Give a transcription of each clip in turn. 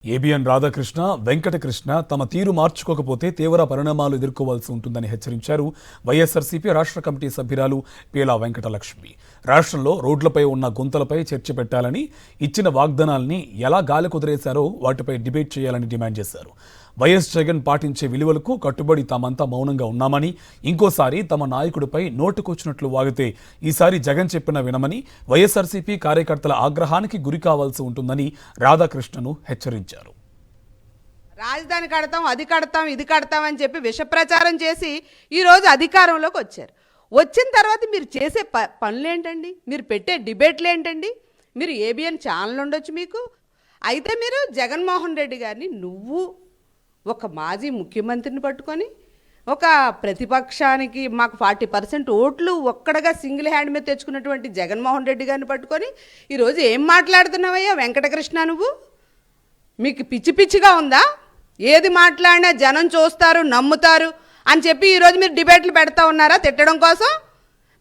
ABN Radhakrishna, Venkatakrishna తమ తీరు మార్చుకోకపోతే తీవ్ర పరిణామాలు ఎదుర్కోవాల్సి ఉంటుందని హెచ్చరించారు వైఎస్ఆర్సీపీ రాష్ట్ర కమిటీ సభ్యురాలు పేలా వెంకటలక్ష్మి. రాష్ట్రంలో రోడ్లపై ఉన్న గుంతలపై చర్చ పెట్టాలని, ఇచ్చిన వాగ్దానాల్ని ఎలా గాలి కుదిరేశారో వాటిపై డిబేట్ చేయాలని డిమాండ్ చేశారు. వైఎస్ జగన్ పాటించే విలువలకు కట్టుబడి తామంతా మౌనంగా ఉన్నామని, ఇంకోసారి తమ నాయకుడిపై నోటుకొచ్చినట్లు వాగితే ఈసారి జగన్ చెప్పిన వినమని వైఎస్ఆర్సీపీ కార్యకర్తల ఆగ్రహానికి గురి కావాల్సి ఉంటుందని రాధాకృష్ణను హెచ్చరించారు. రాజధాని కడతాం, అది కడతాం, ఇది కడతాం అని చెప్పి విష ప్రచారం చేసి ఈరోజు అధికారంలోకి వచ్చారు. వచ్చిన తర్వాత మీరు చేసే పనులేంటండి? మీరు పెట్టే డిబేట్లు ఏంటండి? మీరు ఏబిఎన్ ఛానల్ ఉండొచ్చు మీకు. అయితే మీరు జగన్మోహన్ రెడ్డి గారిని, నువ్వు ఒక మాజీ ముఖ్యమంత్రిని పట్టుకొని ఒక ప్రతిపక్షానికి మాకు 40% ఓట్లు ఒక్కడగా సింగిల్ హ్యాండ్ మీద తెచ్చుకున్నటువంటి జగన్మోహన్ రెడ్డి గారిని పట్టుకొని ఈరోజు ఏం మాట్లాడుతున్నావయ్యా వెంకటకృష్ణ? నువ్వు మీకు పిచ్చి పిచ్చిగా ఉందా? ఏది మాట్లాడినా జనం చూస్తారు, నమ్ముతారు అని చెప్పి ఈరోజు మీరు డిబేట్లు పెడతా ఉన్నారా తిట్టడం కోసం?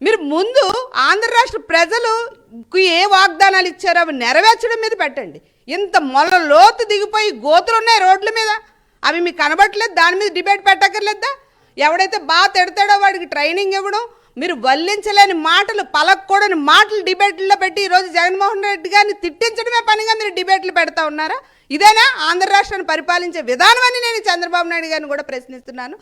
మీరు ముందు ఆంధ్ర రాష్ట్ర ప్రజలకు ఏ వాగ్దానాలు ఇచ్చారో అవి నెరవేర్చడం మీద పెట్టండి. ఇంత మొల లోతు దిగిపోయి గోతులు ఉన్నాయి రోడ్ల మీద, అవి మీకు కనబట్టలేదు. దాని మీద డిబేట్ పెట్టక్కర్లేదా? ఎవడైతే బాగా తిడతాడో వాడికి ట్రైనింగ్ ఇవ్వడం, మీరు వల్లించలేని మాటలు, పలకూడని మాటలు డిబేట్లో పెట్టి ఈరోజు జగన్మోహన్ రెడ్డి గారిని తిట్టించడమే పనిగా మీరు డిబేట్లు పెడతా ఉన్నారా? ఇదేనా ఆంధ్ర రాష్ట్రాన్ని పరిపాలించే విధానం అని నేను చంద్రబాబు నాయుడు గారిని కూడా ప్రశ్నిస్తున్నాను.